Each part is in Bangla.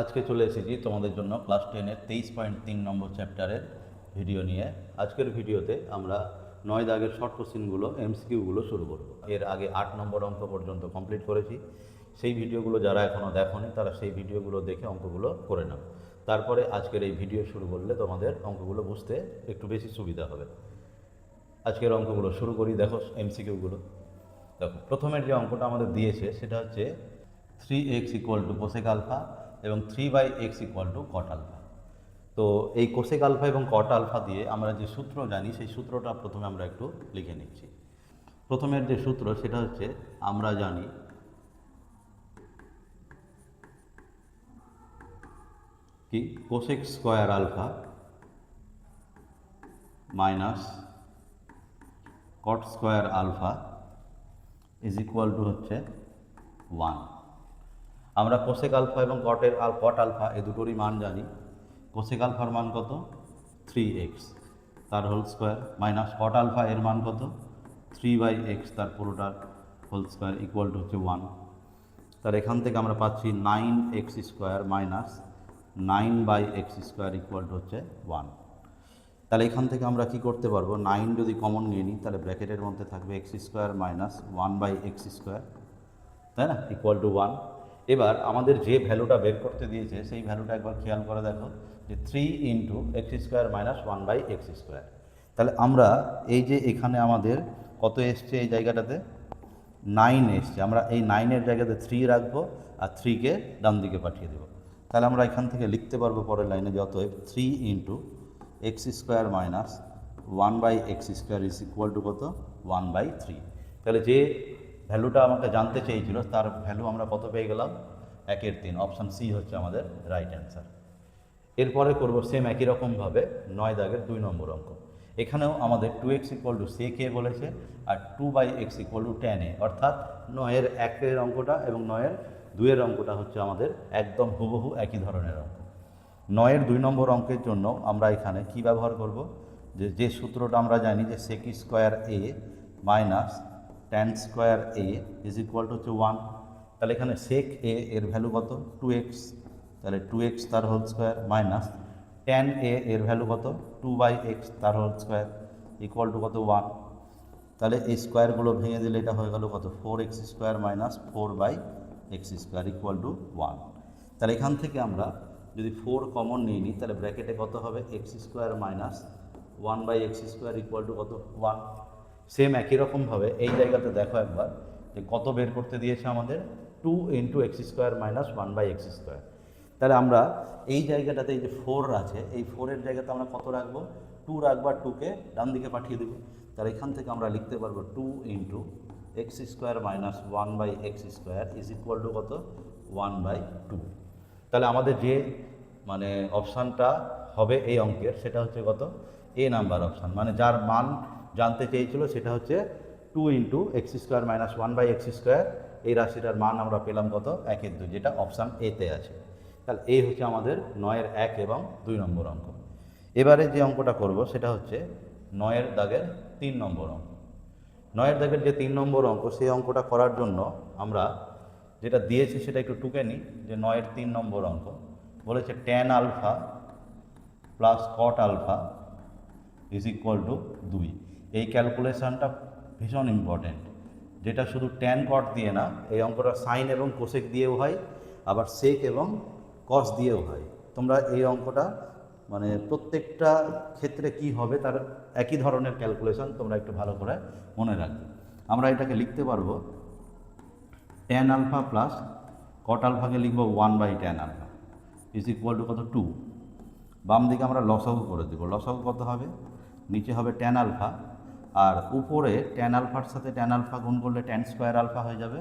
আজকে চলে এসেছি তোমাদের জন্য ক্লাস 10-এর 23.3 নম্বর চ্যাপ্টারের ভিডিও নিয়ে। আজকের ভিডিওতে আমরা 9 দাগের শর্ট কোশ্চেনগুলো এমসিকিউগুলো শুরু করব। এর আগে 8 নম্বর অঙ্ক পর্যন্ত কমপ্লিট করেছি। সেই ভিডিওগুলো যারা এখনও দেখোনি তারা সেই ভিডিওগুলো দেখে অঙ্কগুলো করে নাও। তারপরে আজকের এই ভিডিও শুরু করলে তোমাদের অঙ্কগুলো বুঝতে একটু বেশি সুবিধা হবে। আজকের অঙ্কগুলো শুরু করি। দেখো এমসিকিউগুলো। দেখো প্রথমের যে অঙ্কটা আমাদের দিয়েছে সেটা হচ্ছে 3x = কোসেক আলফা এবং 3/x = কট আলফা। তো এই কোসেক আলফা এবং কট আলফা দিয়ে আমরা যে সূত্র জানি সেই সূত্রটা প্রথমে আমরা একটু লিখে নিচ্ছি। প্রথমের যে সূত্র সেটা হচ্ছে আমরা জানি কি cosec square alpha minus cot square alpha = হচ্ছে 1। আমরা কোসেক আলফা এবং কট আলফা এই দুটোরই মান জানি। কোসেক আলফার মান কত? 3x তার whole square minus cot alpha এর মান কত? 3/x তার পুরোটার হোল স্কোয়ার = হচ্ছে 1। তার এখান থেকে আমরা পাচ্ছি 9x² মাইনাস 9/x² হচ্ছে 1। তাহলে এখান থেকে আমরা কি করতে পারবো? 9 যদি কমন নিয়ে নিই তাহলে ব্র্যাকেটের মধ্যে থাকবে x² মাইনাস 1/x², তাই না, = 1। এবার আমাদের যে ভ্যালুটা বের করতে দিয়েছে সেই ভ্যালুটা একবার খেয়াল করে দেখো যে 3 × x² মাইনাস 1/x²। তাহলে আমরা এই যে এখানে আমাদের কত এসছে এই জায়গাটাতে 9 এসছে, আমরা এই 9-এর জায়গাতে 3 রাখবো আর 3-কে ডান দিকে পাঠিয়ে দেবো। তাহলে আমরা এখান থেকে লিখতে পারবো পরের লাইনে যে অতএব 3 × x² মাইনাস 1/x² = কত? 1/3। তাহলে যে ভ্যালুটা আমাকে জানতে চেয়েছিল তার ভ্যালু আমরা কত পেয়ে গেলাম? 1/3। অপশান সি হচ্ছে আমাদের রাইট অ্যান্সার। এরপরে করব সেম একই রকমভাবে 9 দাগের 2 নম্বর অঙ্ক। এখানেও আমাদের 2x = sec a বলেছে আর 2/x = tan a, অর্থাৎ 9-এর 1-এর অঙ্কটা এবং 9-এর 2-এর অঙ্কটা হচ্ছে আমাদের একদম হুবহু একই ধরনের অঙ্ক। 9-এর 2 নম্বর অঙ্কের জন্য আমরা এখানে কি ব্যবহার করব? যে সূত্রটা আমরা জানি যে sec² a minus tan² a = হচ্ছে 1। তাহলে এখানে sec a এর ভ্যালু কত? 2x, তাহলে 2x তার whole square minus tan a এর ভ্যালু কত? 2/x তার হোল স্কোয়ার = কত? 1। তাহলে এই স্কোয়ারগুলো ভেঙে দিলে এটা হয়ে গেল কত? 4x² minus 4/x² = 1। তাহলে এখান থেকে আমরা যদি 4 কমন নিয়ে নিই তাহলে ব্র্যাকেটে কত হবে? x² মাইনাস 1/x² = কত? 1। সেম একই রকমভাবে এই জায়গাতে দেখো একবার যে কত বের করতে দিয়েছে আমাদের? 2 × x² মাইনাস 1/x²। তাহলে আমরা এই জায়গাটাতে এই যে 4 আছে এই 4-এর জায়গাতে আমরা কত রাখবো? 2 রাখবো, 2-কে ডান দিকে পাঠিয়ে দেবো। তাহলে এখান থেকে আমরা লিখতে পারবো 2 × x² মাইনাস 1/x² = কত? 1/2। তাহলে আমাদের যে মানে অপশানটা হবে এই অঙ্কের সেটা হচ্ছে কত? এ নাম্বার অপশান, মানে যার মান জানতে চেয়েছিল সেটা হচ্ছে 2 × x² মাইনাস 1/x²। এই রাশিটার মান আমরা পেলাম কত? 1/2, যেটা অপশান এতে আছে। তাহলে এই হচ্ছে আমাদের 9-এর 1 এবং 2 নম্বর অঙ্ক। এবারে যে অঙ্কটা করব সেটা হচ্ছে 9-এর দাগের 3 নম্বর অঙ্ক। 9-এর দাগের যে 3 নম্বর অঙ্ক সেই অঙ্কটা করার জন্য আমরা যেটা দিয়েছি সেটা একটু টুকে নিই। যে 9-এর 3 নম্বর অঙ্ক বলেছে tan alpha plus cot alpha = 2। এই ক্যালকুলেশানটা ভীষণ ইম্পর্টেন্ট, যেটা শুধু ট্যান কট দিয়ে না, এই অঙ্কটা সাইন এবং কোসেক দিয়েও হয়, আবার সেক এবং কস দিয়েও হয়। তোমরা এই অঙ্কটা মানে প্রত্যেকটা ক্ষেত্রে কি হবে তার একই ধরনের ক্যালকুলেশন তোমরা একটু ভালো করে মনে রাখবে। আমরা এটাকে লিখতে পারবো ট্যান আলফা প্লাস কট আলফাকে লিখবো 1/tan আলফা = কত? 2। বাম দিকে আমরা লসাগু করে দেবো। লসাগু কত হবে? নিচে হবে ট্যান আলফা আর উপরে ট্যান আলফার সাথে ট্যান আলফা গুণ করলে tan² আলফা হয়ে যাবে,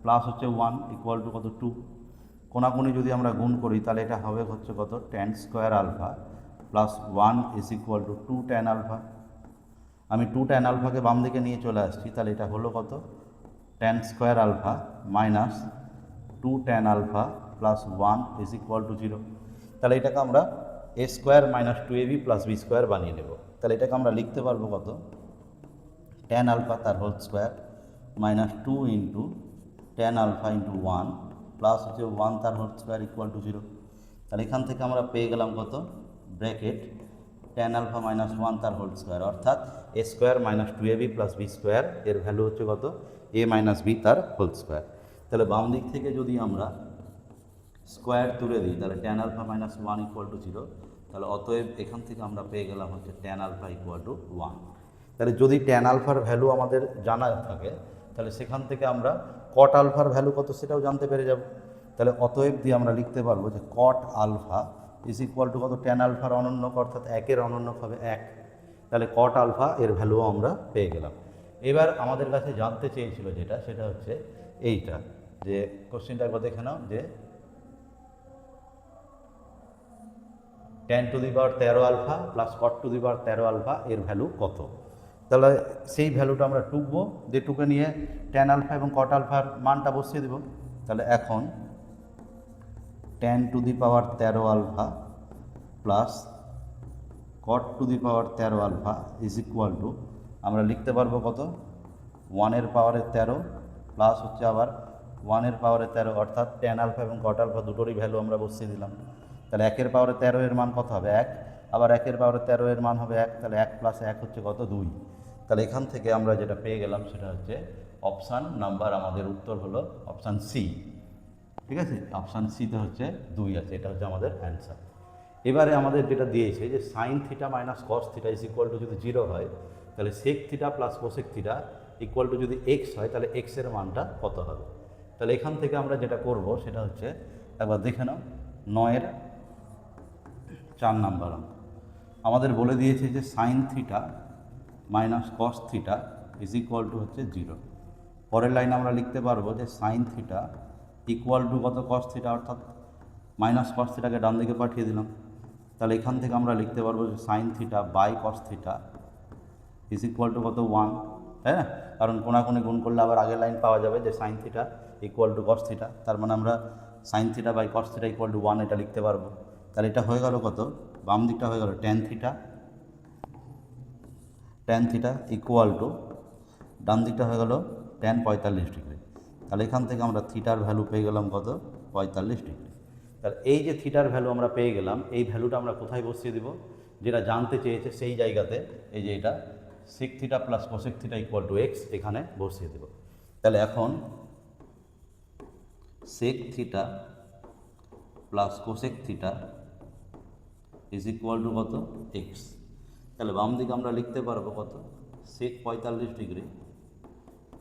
প্লাস হচ্ছে 1 = কত? 2। কোনাকুনি যদি আমরা গুণ করি তাহলে এটা হবে হচ্ছে কত? tan² alpha plus 1 = 2 tan alpha. আমি 2 tan আলফাকে বাম দিকে নিয়ে চলে আসছি, তাহলে এটা হলো কত? tan² alpha minus 2 tan alpha plus 1 = 0। তাহলে এটাকে আমরা a² minus 2ab plus b² বানিয়ে নেব। তাহলে এটাকে আমরা লিখতে পারবো কত? tan আলফা তার whole square minus 2 × tan alpha × 1 plus হচ্ছে 1 তার হোল স্কোয়ার = 0। তাহলে এখান থেকে আমরা পেয়ে গেলাম কত, bracket tan alpha minus one তার হোল স্কোয়ার, অর্থাৎ A square minus two A B plus B square এর ভ্যালু হচ্ছে কত, এ মাইনাস বি তার হোল স্কোয়ার। তাহলে বাম দিক থেকে যদি আমরা স্কোয়ার তুলে দিই তাহলে tan alpha minus one equal to zero. তাহলে অতএব এখান থেকে আমরা পেয়ে গেলাম হচ্ছে tan alpha equal to one. তাহলে যদি tan আলফার ভ্যালু আমাদের জানা থাকে তাহলে সেখান থেকে আমরা cot আলফার ভ্যালু কত সেটাও জানতে পেরে যাব। তাহলে অতএব দিয়ে আমরা লিখতে পারবো যে cot alpha is equal to কত, tan আলফার অনন্যক অর্থাৎ একের অনন্যক হবে এক। তাহলে cot আলফা এর ভ্যালুও আমরা পেয়ে গেলাম। এবার আমাদের কাছে জানতে চেয়েছিল যেটা, সেটা হচ্ছে এইটা, যে কোশ্চেনটা একবার দেখে নাও, যে tan to the power 13 alpha plus cot to the power 13 alpha এর ভ্যালু কত। তাহলে সেই ভ্যালুটা আমরা টুকবো, যে টুকে নিয়ে tan আলফা এবং cot আলফার মানটা বসিয়ে দেব। তাহলে এখন tan to the power 13 alpha plus cot to the power 13 alpha is equal to আমরা লিখতে পারবো কত, 1 পাওয়ারের 13 প্লাস হচ্ছে আবার 1 পাওয়ারের 13, অর্থাৎ tan আলফা এবং cot আলফা দুটোরই ভ্যালু আমরা বসিয়ে দিলাম। তাহলে 1 পাওয়ারের 13 এর মান কত হবে, 1, আবার 1 পাওয়ারের 13 এর মান হবে 1, তাহলে 1 প্লাস 1 হচ্ছে কত, 2। তাহলে এখান থেকে আমরা যেটা পেয়ে গেলাম সেটা হচ্ছে অপশান নাম্বার, আমাদের উত্তর হলো অপশান সি। ঠিক আছে, অপশান সিতে হচ্ছে 2 আছে, এটা হচ্ছে আমাদের অ্যান্সার। এবারে আমাদের যেটা দিয়েছে যে sine theta minus cos theta is equal to যদি 0 হয় তাহলে sec theta plus cosec theta equal to যদি এক্স হয় তাহলে এক্সের মানটা কত হবে। তাহলে এখান থেকে আমরা যেটা করব সেটা হচ্ছে, একবার দেখে নাও 9-এর 4 নাম্বার অঙ্ক। আমাদের বলে দিয়েছে যে sine theta minus cos theta is equal to হচ্ছে 0। পরের লাইন আমরা লিখতে পারবো যে সাইন থিটা ইকুয়াল টু কত, কস থিটা, অর্থাৎ মাইনাস কস থিটাকে ডান দিকে পাঠিয়ে দিলাম। তাহলে এখান থেকে আমরা লিখতে পারবো যে sine theta by cos theta is equal to কত, 1, তাই না? কারণ কোনাকুনি গুণ করলে আবার আগের লাইন পাওয়া যাবে যে sine theta equal to cos theta, তার মানে আমরা sine theta by cos theta equal to 1 এটা লিখতে পারবো। তাহলে এটা হয়ে গেল কত, বাম দিকটা হয়ে গেল ট্যান থিটা ইকুয়াল টু, ডান দিকটা হয়ে গেল ট্যান 45 ডিগ্রি। তাহলে এখান থেকে আমরা থিটার ভ্যালু পেয়ে গেলাম কত, 45 ডিগ্রি। তাহলে এই যে থিটার ভ্যালু আমরা পেয়ে গেলাম, এই ভ্যালুটা আমরা কোথায় বসিয়ে দিব, যেটা জানতে চেয়েছে সেই জায়গাতে, এই যে এটা sec theta plus cosec theta equal to X, এখানে বসিয়ে দেব। তাহলে এখন sec theta plus cosec theta is equal to কত, এক্স। তাহলে বাম দিকে আমরা লিখতে পারবো কত, sec 45 degree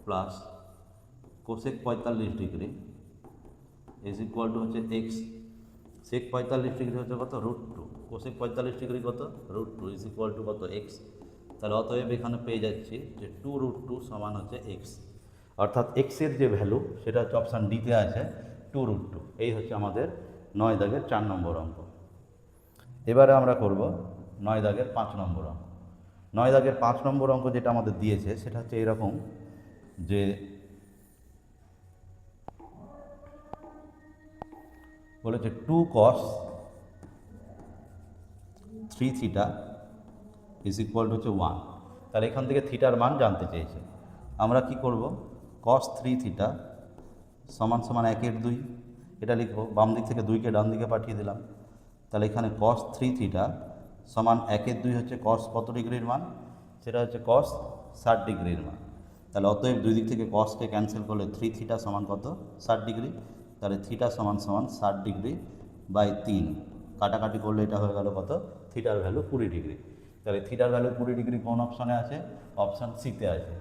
plus cosec 45 degree is equal to হচ্ছে এক্স। সেক 45 ডিগ্রি হচ্ছে কত, √2, কোসেক 45 ডিগ্রি কত, √2 ইজ ইকুয়াল টু কত, এক্স। তাহলে অতএব এখানে পেয়ে যাচ্ছি যে 2√2 সমান হচ্ছে এক্স, অর্থাৎ এক্সের যে ভ্যালু সেটা হচ্ছে অপশান ডিতে আছে 2√2। এই হচ্ছে আমাদের 9 দাগের 4 নম্বর অঙ্ক। এবারে আমরা করব 9 দাগের 5 নম্বর অঙ্ক। 9 দাগের 5 নম্বর অঙ্ক যেটা আমাদের দিয়েছে সেটা হচ্ছে এরকম, যে বলেছে 2 cos 3 theta is equal to হচ্ছে 1। তাহলে এখান থেকে থিটার মান জানতে চেয়েছে। আমরা কি করব, cos 3 থিটা সমান সমান 1/2, এটা লিখবো। বাম দিক থেকে 2কে ডান দিকে পাঠিয়ে দিলাম। তাহলে এখানে cos 3 থিটা সমান 1/2 হচ্ছে cos কত ডিগ্রির মান, সেটা হচ্ছে cos 60 ডিগ্রির মান। তাহলে অতএব দুই দিক থেকে cosকে ক্যান্সেল করলে 3 থিটা সমান কত, 60 ডিগ্রি। তাহলে থিটা সমান সমান 60 ডিগ্রি বাই 3, কাটাকাটি করলে এটা হয়ে গেল কত, থিটার ভ্যালু 20 ডিগ্রি। তাহলে থিটার ভ্যালু 20 ডিগ্রি কোন অপশানে আছে, অপশান সিতে আছে।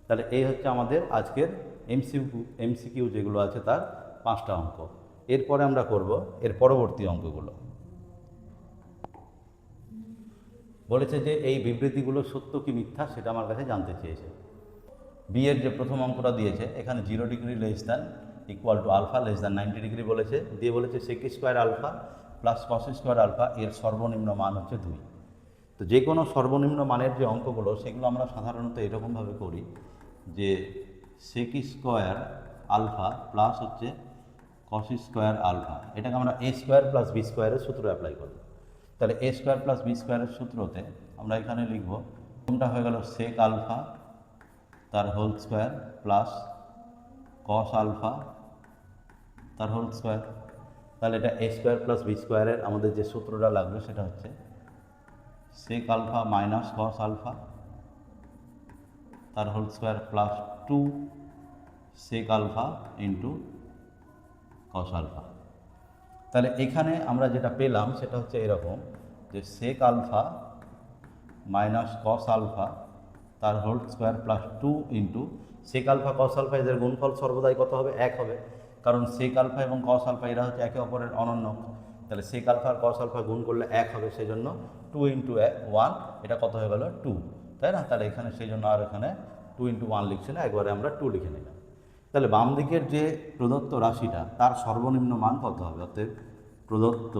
তাহলে এই হচ্ছে আমাদের আজকের এমসিকিউ যেগুলো আছে তার 5টা অঙ্ক। এরপরে আমরা করব এর পরবর্তী অঙ্কগুলো। বলেছে যে এই বিবৃতিগুলো সত্য কি মিথ্যা সেটা আমার কাছে জানতে চেয়েছে। বি এর যে প্রথম অঙ্কটা দিয়েছে, এখানে 0 degree less than equal to alpha less than 90 degree বলেছে, দিয়ে বলেছে sec square alpha plus cos square alpha এর সর্বনিম্ন মান হচ্ছে 2। তো যে কোনো সর্বনিম্ন মানের যে অঙ্কগুলো সেগুলো আমরা সাধারণত এরকমভাবে করি যে সেক স্কোয়ার আলফা প্লাস হচ্ছে কস স্কোয়ার আলফা, এটাকে আমরা এ স্কোয়ার প্লাস বি স্কোয়ারের সূত্র অ্যাপ্লাই করব। তাহলে এ স্কোয়ার প্লাস বি স্কোয়ারের সূত্রতে আমরা এখানে লিখব, কোনটা হয়ে গেল সেক আলফা তার whole square plus cos alpha তার হোল স্কোয়ার। তাহলে এটা এ স্কোয়ার প্লাস বি স্কোয়ারের আমাদের যে সূত্রটা লাগবে সেটা হচ্ছে sec alpha minus cos alpha তার whole square plus 2 sec alpha into cos alpha. তাহলে এখানে আমরা যেটা পেলাম সেটা হচ্ছে এরকম যে sec alpha minus cos alpha তার whole square plus 2 into sec alpha cos alpha এদের গুণফল সর্বদাই কত হবে? 1 হবে, কারণ সেক আলফা এবং কস আলফা এরা হচ্ছে একে অপরের অনন্য। তাহলে সেক আলফা আর কস আলফা গুণ করলে 1 হবে, সেই জন্য 2 ইন্টু 1 এটা কত হয়ে গেল? 2, তাই না? তাহলে এখানে সেই জন্য আর এখানে 2 ইন্টু 1 লিখছি না, একবারে আমরা 2 লিখে নিলাম। তাহলে বাম দিকের যে প্রদত্ত রাশিটা তার সর্বনিম্ন মান কত হবে? অতএব প্রদত্ত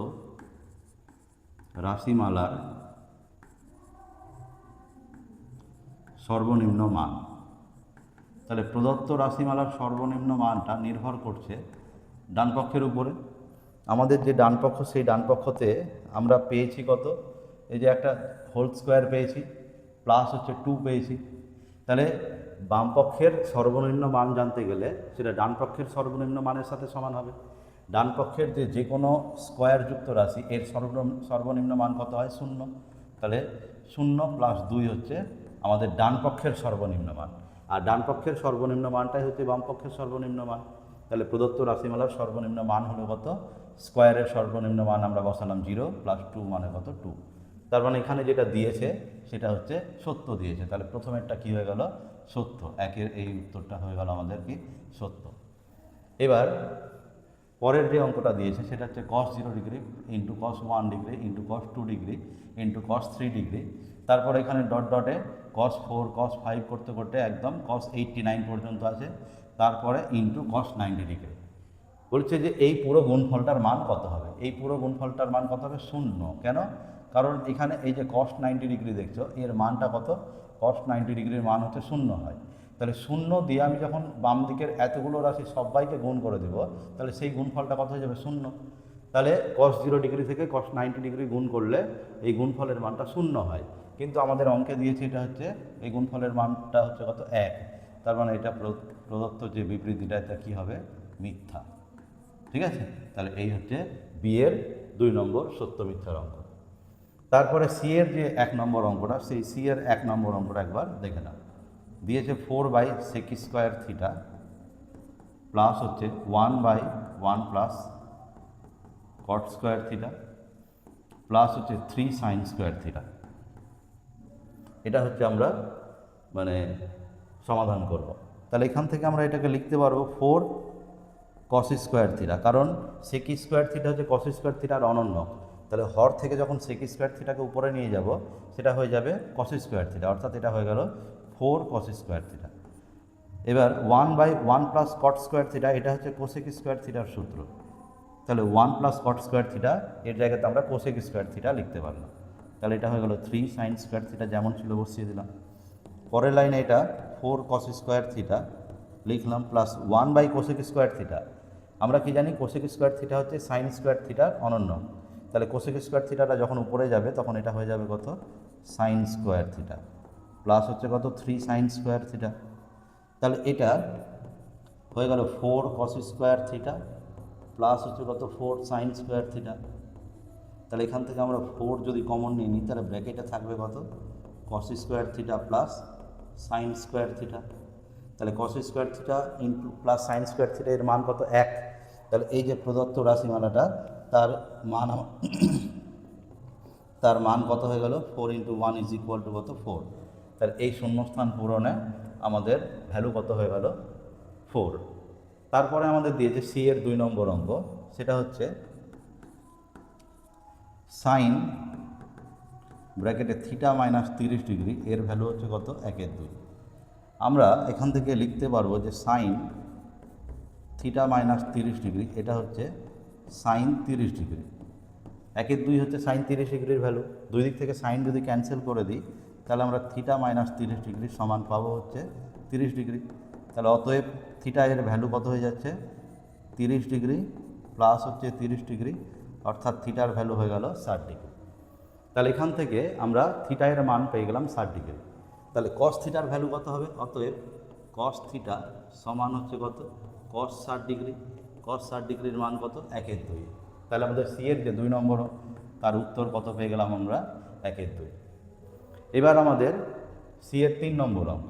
রাশিমালার সর্বনিম্ন মান। তাহলে প্রদত্ত রাশিমালার সর্বনিম্ন মানটা নির্ভর করছে ডান পক্ষের উপরে। আমাদের যে ডান পক্ষ সেই ডান পক্ষতে আমরা পেয়েছি কত? এই যে একটা হোল স্কোয়ার পেয়েছি, প্লাস হচ্ছে 2 পেয়েছি। তাহলে বাম পক্ষের সর্বনিম্ন মান জানতে গেলে সেটা ডান পক্ষের সর্বনিম্ন মানের সাথে সমান হবে। ডান পক্ষের যে কোনো স্কোয়ারযুক্ত রাশি এর সর্বনিম্ন মান কত হয়? 0। তাহলে 0 প্লাস 2 হচ্ছে আমাদের ডান পক্ষের সর্বনিম্ন মান, আর ডান পক্ষের সর্বনিম্ন মানটাই হচ্ছে বাম পক্ষের সর্বনিম্ন মান। তাহলে প্রদত্ত রাশিমালার সর্বনিম্ন মান হলো কত? স্কোয়ারের সর্বনিম্ন মান আমরা বসালাম 0 প্লাস 2 মানে কত? 2। তার মানে এখানে যেটা দিয়েছে সেটা হচ্ছে সত্য দিয়েছে। তাহলে প্রথমেরটা কী হয়ে গেল? সত্য। একের এই উত্তরটা হয়ে গেল আমাদের কি? সত্য। এবার পরের যে অঙ্কটা দিয়েছে সেটা হচ্ছে cos 0 degree into cos 1 degree into cos 2 degree into cos 3 degree, তারপরে এখানে ডট ডটে cos 4 cos 5 করতে করতে একদম cos 89 পর্যন্ত আছে, তারপরে ইন্টু cos 90 ডিগ্রি। বলছে যে এই পুরো গুণফলটার মান কত হবে? এই পুরো গুণফলটার মান কত হবে? 0। কেন? কারণ এখানে এই যে cos 90 ডিগ্রি দেখছো এর মানটা কত? cos 90 ডিগ্রির মান হচ্ছে 0 হয়। তাহলে 0 দিয়ে আমি যখন বাম দিকের এতগুলো রাশি সবাইকে গুণ করে দেবো তাহলে সেই গুণফলটা কত হয়ে যাবে? 0। তাহলে cos 0 ডিগ্রি থেকে cos 90 ডিগ্রি গুণ করলে এই গুণফলের মানটা 0 হয়, কিন্তু আমাদের অঙ্কে দিয়েছে এটা হচ্ছে এই গুণফলের মানটা হচ্ছে কত? 1। তার মানে এটা প্রদত্ত যে বিবৃতিটা এটা কী হবে? মিথ্যা। ঠিক আছে? তাহলে এই হচ্ছে বি এর 2 নম্বর সত্য মিথ্যার অঙ্ক। তারপরে সি এর যে 1 নম্বর অঙ্কটা, সেই সি এর 1 নম্বর অঙ্কটা একবার দেখে নাও। দিয়েছে 4/sec স্কোয়ার থিটা প্লাস হচ্ছে 1/1 plus cot square theta plus হচ্ছে 3 সাইন স্কোয়ার থিটা। এটা হচ্ছে আমরা মানে সমাধান করব। তাহলে এখান থেকে আমরা এটাকে লিখতে পারবো 4 cos স্কোয়ার থিটা, কারণ sec স্কোয়ার থিটা হচ্ছে cos স্কোয়ার থিটার অনন্য। তাহলে হর থেকে যখন sec স্কোয়ার থিটাকে উপরে নিয়ে যাব সেটা হয়ে যাবে cos স্কোয়ার থিটা, অর্থাৎ এটা হয়ে গেল 4 cos স্কোয়ার থিটা। এবার 1/1 প্লাস কট স্কোয়ার থিটা, এটা হচ্ছে কোসেক স্কোয়ার থিটার সূত্র। তাহলে 1 প্লাস কট স্কোয়ার থিটা এর জায়গাতে আমরা কোসেক স্কোয়ার থিটা লিখতে পারলাম। তাহলে এটা হয়ে গেল 3 সাইন স্কোয়ার থিটা, যেমন ছিল বসিয়ে দিলাম। পরের লাইনে এটা 4 cos স্কোয়ার থিটা লিখলাম প্লাস 1/কোসেক স্কোয়ার থিটা। আমরা কি জানি? কোসেক স্কোয়ার থিটা হচ্ছে সাইন স্কোয়ার থিটার অনন্য। তাহলে কোসেক স্কোয়ার থিটাটা যখন উপরে যাবে তখন এটা হয়ে যাবে কত? সাইন স্কোয়ার থিটা প্লাস হচ্ছে কত? 3 সাইন স্কোয়ার থিটা। তাহলে এটা হয়ে গেল 4 cos স্কোয়ার থিটা প্লাস হচ্ছে কত? 4 সাইন স্কোয়ার থিটা। তাহলে এখান থেকে আমরা 4 যদি কমন নিয়ে নিই তাহলে ব্র্যাকেটে থাকবে কত? cos square theta plus sine square theta. তাহলে cos square theta into plus sine square theta এর মান কত? 1। তাহলে এই যে প্রদত্ত রাশিমালাটা তার মান কত হয়ে গেল? 4 × 1 = কত? 4। তাহলে এই শূন্যস্থান পূরণে আমাদের ভ্যালু কত হয়ে গেল? 4। তারপরে আমাদের দিয়েছে সি এর 2 নম্বর অঙ্ক, সেটা হচ্ছে সাইন ব্র্যাকেটে থিটা মাইনাস 30 ডিগ্রি এর ভ্যালু হচ্ছে কত? 1/2। আমরা এখান থেকে লিখতে পারবো যে সাইন থিটা মাইনাস 30 ডিগ্রি এটা হচ্ছে সাইন 30 ডিগ্রি। 1/2 হচ্ছে সাইন 30 ডিগ্রির ভ্যালু। দুই দিক থেকে সাইন যদি ক্যান্সেল করে দিই তাহলে আমরা থিটা মাইনাস 30 ডিগ্রি সমান পাবো হচ্ছে 30 ডিগ্রি। তাহলে অতএব থিটা এর ভ্যালু কত হয়ে যাচ্ছে? 30 ডিগ্রি প্লাস হচ্ছে 30 ডিগ্রি, অর্থাৎ থিটার ভ্যালু হয়ে গেল 60 ডিগ্রি। তাহলে এখান থেকে আমরা থিটা এর মান পেয়ে গেলাম 60 ডিগ্রি। তাহলে cos থিটার ভ্যালু কত হবে? অতএব cos থিটা সমান হচ্ছে কত? cos 60 degree. cos 60 ডিগ্রির মান কত? 1/2। তাহলে আমাদের সি এর যে 2 নম্বর তার উত্তর কত পেয়ে গেলাম আমরা 1/2। এবার আমাদের সি এর 3 নম্বর অঙ্ক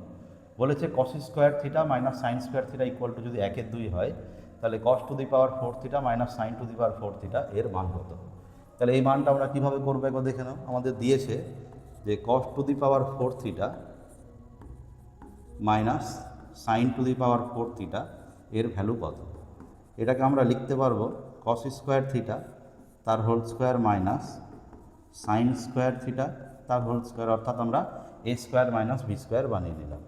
বলেছে cos square theta minus sine square theta equal to যদি 1/2 হয় তাহলে cos to the power 4 theta minus sine to the power 4 theta এর মান কত। তাহলে এই মানটা আমরা কীভাবে করবো একবার দেখে নাও। আমাদের দিয়েছে যে cos to the power 4 theta minus sine to the power 4 theta এর ভ্যালু কত। এটাকে আমরা লিখতে পারবো cos স্কোয়ার থিটা তার whole square minus sine square theta তার হোল স্কোয়ার, অর্থাৎ আমরা A square minus B square বানিয়ে নিলাম।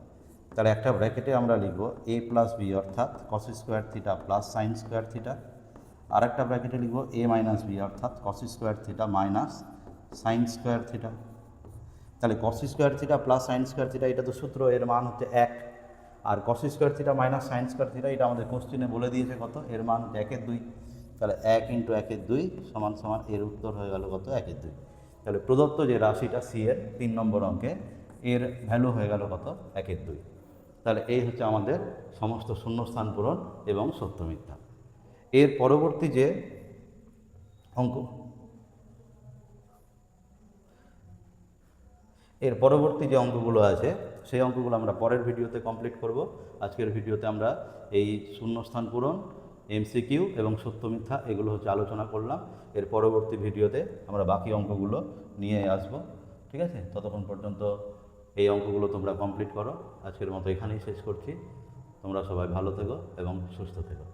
তাহলে একটা ব্র্যাকেটে আমরা লিখব এ প্লাস বি অর্থাৎ cos square theta plus sine square theta, আর একটা ব্র্যাকেটে লিখব এ মাইনাস বি অর্থাৎ cos square theta minus sine square theta. তাহলে cos square theta plus sine square theta এটা তো সূত্র, এর মান হচ্ছে 1, আর cos square theta minus sine square theta এটা আমাদের কোশ্চেনে বলে দিয়েছে কত, এর মান 1/2। তাহলে 1 × 1/2 সমান সমান এর উত্তর হয়ে গেল কত 1/2। তাহলে প্রদত্ত যে রাশিটা সি এর 3 নম্বর অঙ্কে এর ভ্যালু হয়ে গেল কত 1/2। তাহলে এই হচ্ছে আমাদের সমস্ত শূন্যস্থান পূরণ এবং সত্য মিথ্যা। এর পরবর্তী যে অঙ্ক, এর পরবর্তী যে অঙ্কগুলো আছে সেই অঙ্কগুলো আমরা পরের ভিডিওতে কমপ্লিট করব। আজকের ভিডিওতে আমরা এই শূন্যস্থান পূরণ, এমসিকিউ এবং সত্য মিথ্যা এগুলো হচ্ছে আলোচনা করলাম। এর পরবর্তী ভিডিওতে আমরা বাকি অঙ্কগুলো নিয়ে আসব। ঠিক আছে, ততক্ষণ পর্যন্ত এই অঙ্কগুলো তোমরা কমপ্লিট করো। আজকের মতো এখানেই শেষ করছি। তোমরা সবাই ভালো থেকো এবং সুস্থ থেকো।